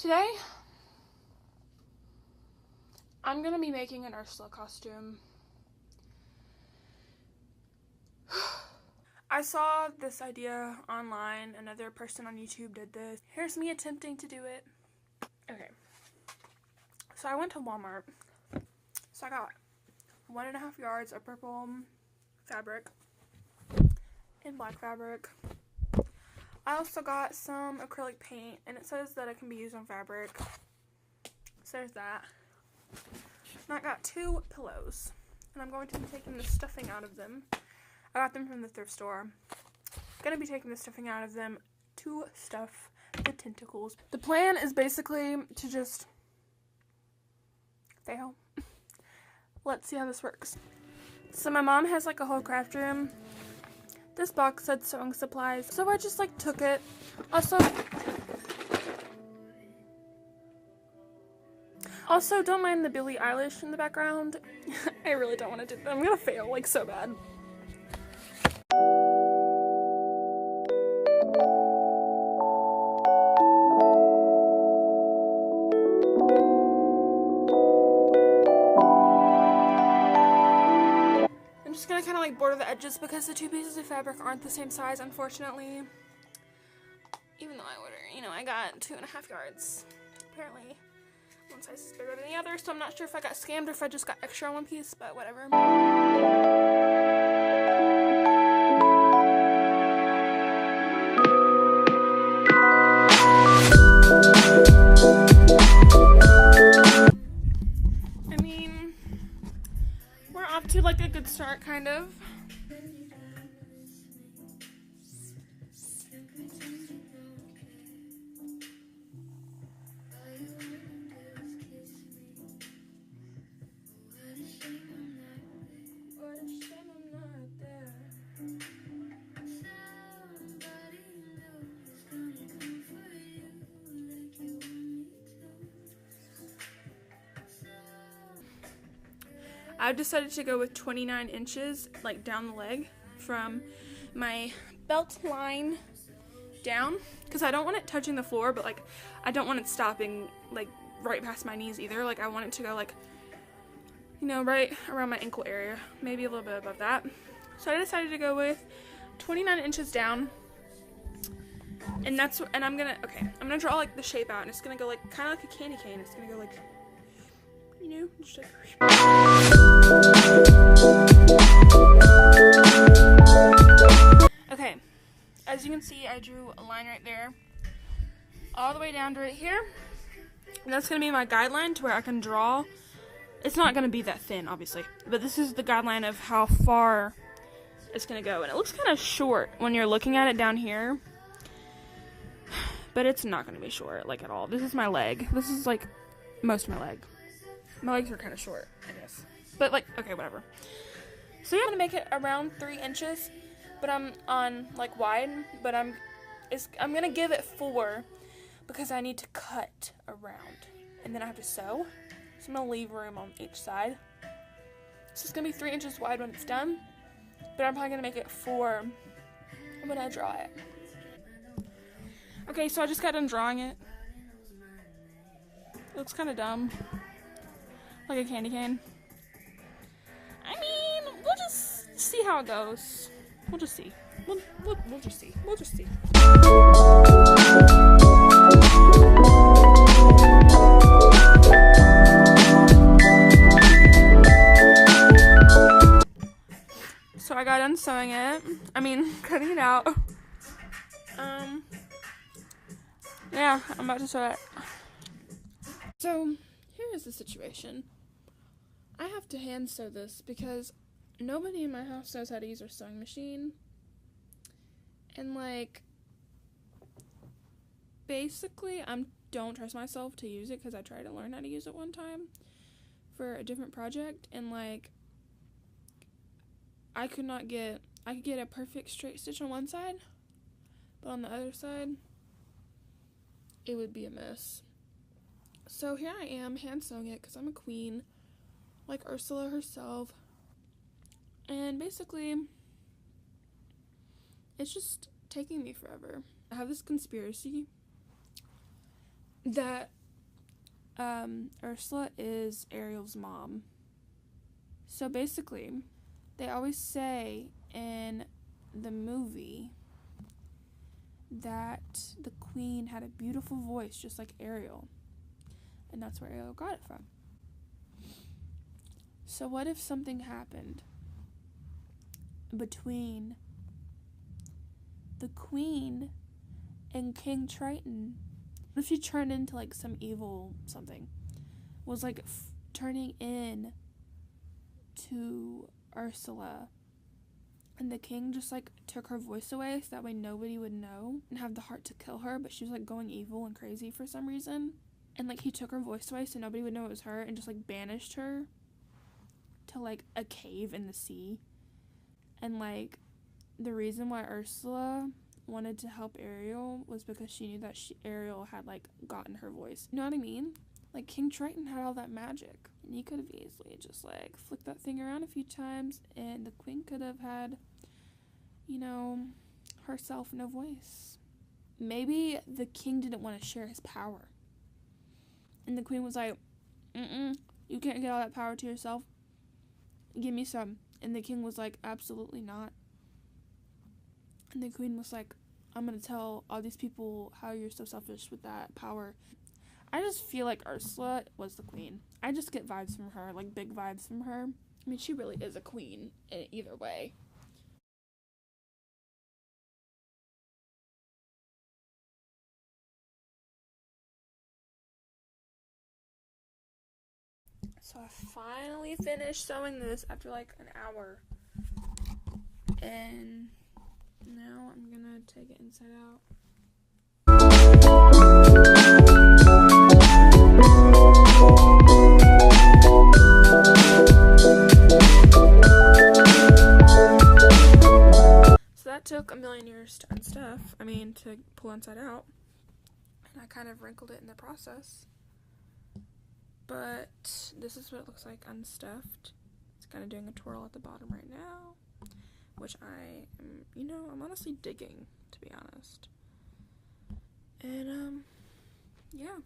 Today, I'm gonna be making an Ursula costume. I saw this idea online. Another person on YouTube did this. Here's me attempting to do it. Okay. So I went to Walmart. So I got 1.5 yards of purple fabric and black fabric. I also got some acrylic paint, and it says that it can be used on fabric. So there's that. And I got 2 pillows, and I'm going to be taking the stuffing out of them. I got them from the thrift store. I'm going to be taking the stuffing out of them to stuff the tentacles. The plan is basically to just fail. Let's see how this works. So my mom has like a whole craft room. This box said sewing supplies, so I just like took it. Also, don't mind the Billie Eilish in the background. I really don't want to do that. I'm gonna fail like so bad. I'm just gonna kind of like border the edges because the 2 pieces of fabric aren't the same size, unfortunately. Even though I ordered, I got 2.5 yards. Apparently, one size is bigger than the other, so I'm not sure if I got scammed or if I just got extra on one piece, but whatever. I mean, we're off to like a good start, kind of. I've decided to go with 29 inches, like down the leg, from my belt line down, because I don't want it touching the floor, but like I don't want it stopping like right past my knees either. Like I want it to go like, right around my ankle area, maybe a little bit above that. So I decided to go with 29 inches down, and I'm gonna draw like the shape out, and it's gonna go like kind of like a candy cane. It's gonna go like, just like. Okay, as you can see, I drew a line right there, all the way down to right here, and that's gonna be my guideline to where I can draw. It's not gonna be that thin, obviously, but this is the guideline of how far it's gonna go, and it looks kind of short when you're looking at it down here, but it's not gonna be short like at all. This is my leg. This is like most of my leg. My legs are kind of short, I guess. But like, okay, whatever. So yeah, I'm gonna make it around 3 inches, but I'm on like wide, but I'm gonna give it 4 because I need to cut around, and then I have to sew. So I'm gonna leave room on each side. So it's gonna be 3 inches wide when it's done, but I'm probably gonna make it 4 when I draw it. Okay, so I just got done drawing it. It looks kind of dumb. Like a candy cane. I mean, we'll just see how it goes. We'll just see. We'll just see. We'll just see. So I got done sewing it. Cutting it out. Yeah, I'm about to sew it. So, here is the situation. I have to hand sew this because nobody in my house knows how to use their sewing machine. And like, basically, I don't trust myself to use it because I tried to learn how to use it one time for a different project, and like, I could get a perfect straight stitch on one side, but on the other side, it would be a mess. So here I am, hand sewing it, because I'm a queen, like Ursula herself. And basically, it's just taking me forever. I have this conspiracy that Ursula is Ariel's mom. So basically, they always say in the movie that the queen had a beautiful voice just like Ariel. And that's where Ariel got it from. So what if something happened between the queen and King Triton? What if she turned into like some evil something? Was like turning in to Ursula, and the king just like took her voice away so that way nobody would know and have the heart to kill her, but she was like going evil and crazy for some reason, and like he took her voice away so nobody would know it was her and just like banished her to like a cave in the sea. And like the reason why Ursula wanted to help Ariel was because she knew that Ariel had like gotten her voice. You know what I mean? Like King Triton had all that magic, and he could have easily just like flicked that thing around a few times, and the queen could have had, you know, herself no voice. Maybe the king didn't want to share his power, and the queen was like, you can't get all that power to yourself. Give me some. And the king was like, absolutely not. And the queen was like, I'm gonna tell all these people how you're so selfish with that power. I just feel like Ursula was the queen. I just get vibes from her, like big vibes from her. I mean, she really is a queen in either way. So I finally finished sewing this after like an hour. And now I'm gonna take it inside out. So that took a million years to unstuff. To pull inside out. And I kind of wrinkled it in the process. But this is what it looks like unstuffed. It's kind of doing a twirl at the bottom right now, which I am, I'm honestly digging, to be honest. And, yeah.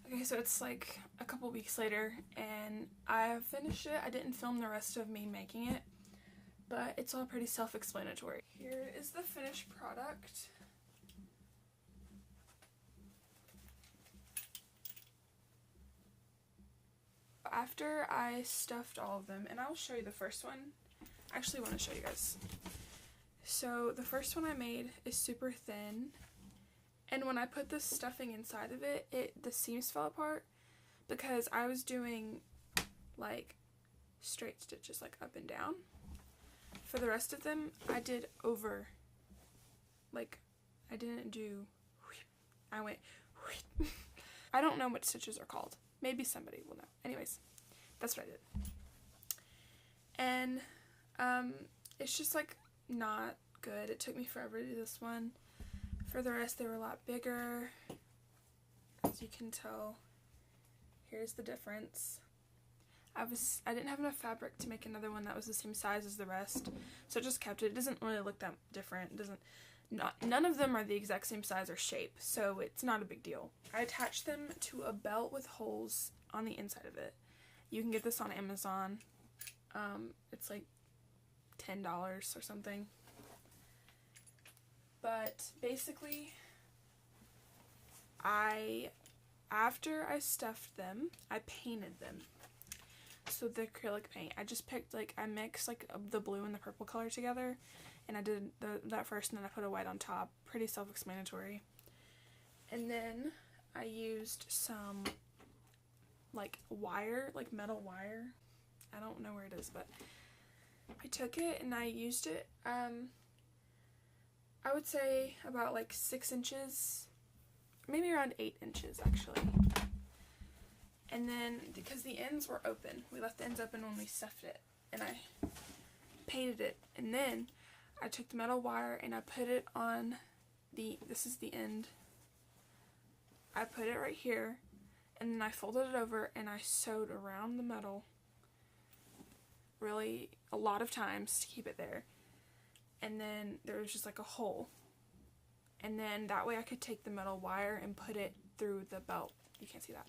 Okay, so it's like a couple weeks later, and I finished it. I didn't film the rest of me making it, but it's all pretty self-explanatory. Here is the finished product. After I stuffed all of them, and I'll show you the first one. I actually want to show you guys. So the first one I made is super thin, and when I put the stuffing inside of it, the seams fell apart because I was doing like straight stitches, like up and down. For the rest of them, I did over, like I didn't do, I went, I don't know what stitches are called. Maybe somebody will know. Anyways, that's what I did. And it's just like not good. It took me forever to do this one. For the rest, they were a lot bigger. As you can tell, here's the difference. I didn't have enough fabric to make another one that was the same size as the rest, so I just kept it. It doesn't really look that different. None of them are the exact same size or shape, so it's not a big deal. I attached them to a belt with holes on the inside of it. You can get this on Amazon. It's like $10 or something. But basically, after I stuffed them, I painted them. So the acrylic paint, I just picked, I mixed the blue and the purple color together, and I did that first, and then I put a white on top. Pretty self-explanatory. And then I used some wire, metal wire. I don't know where it is, but I took it and I used it. I would say about 6 inches, maybe around 8 inches actually. And then, because the ends were open, we left the ends open when we stuffed it, and I painted it. And then I took the metal wire and I put it on this is the end. I put it right here, and then I folded it over and I sewed around the metal really a lot of times to keep it there. And then there was just like a hole. And then that way I could take the metal wire and put it through the belt. You can't see that.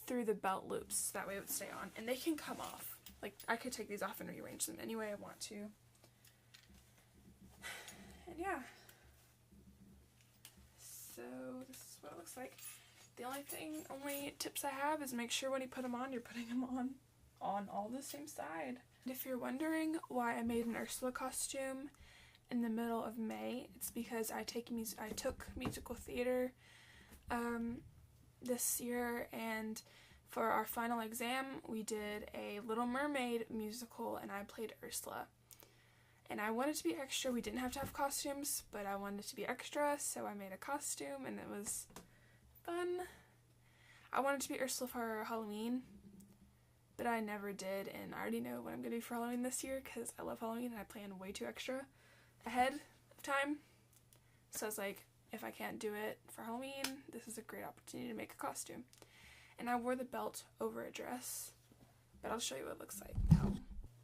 Through the belt loops. That way it would stay on. And they can come off. Like, I could take these off and rearrange them any way I want to. And yeah. So this is what it looks like. The only tips I have is make sure when you put them on, you're putting them on all the same side. And if you're wondering why I made an Ursula costume in the middle of May, it's because I took musical theater this year, and for our final exam we did a Little Mermaid musical and I played Ursula. And I wanted to be extra. We didn't have to have costumes, but I wanted to be extra, so I made a costume and it was fun. I wanted to be Ursula for Halloween, but I never did, and I already know what I'm going to do for Halloween this year because I love Halloween and I plan way too extra ahead of time. So I was like, if I can't do it for Halloween, this is a great opportunity to make a costume. And I wore the belt over a dress, but I'll show you what it looks like now.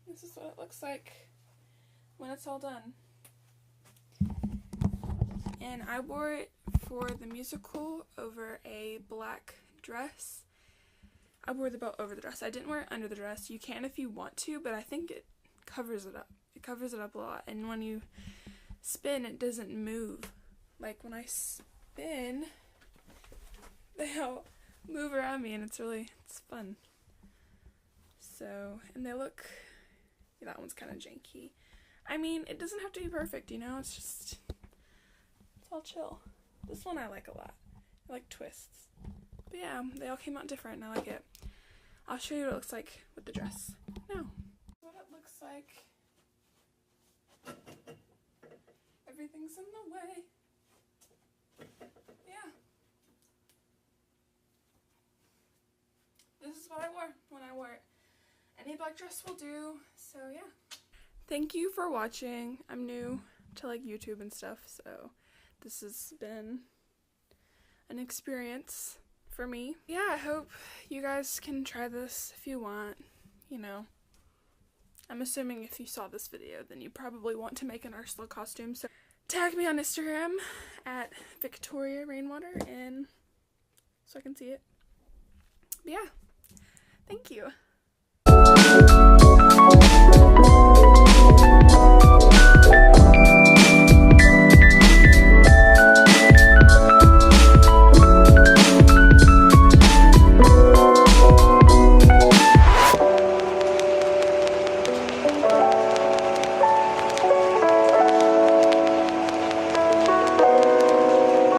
This is what it looks like when it's all done. And I wore it for the musical over a black dress. I wore the belt over the dress. I didn't wear it under the dress. You can if you want to, but I think it covers it up. It covers it up a lot, and when you spin, it doesn't move. Like when I spin, they'll move around me, and it's fun. So, and they look, yeah, that one's kind of janky. I mean, it doesn't have to be perfect, you know, it's all chill. This one I like a lot. I like twists. But yeah, they all came out different and I like it. I'll show you what it looks like with the dress now. What it looks like. Everything's in the way. Yeah. This is what I wore when I wore it. Any black dress will do, so yeah. Thank you for watching. I'm new to like YouTube and stuff, so this has been an experience for me. Yeah, I hope you guys can try this if you want, you know. I'm assuming if you saw this video, then you probably want to make an Ursula costume, so tag me on Instagram at Victoria Rainwater and so I can see it. But yeah, thank you.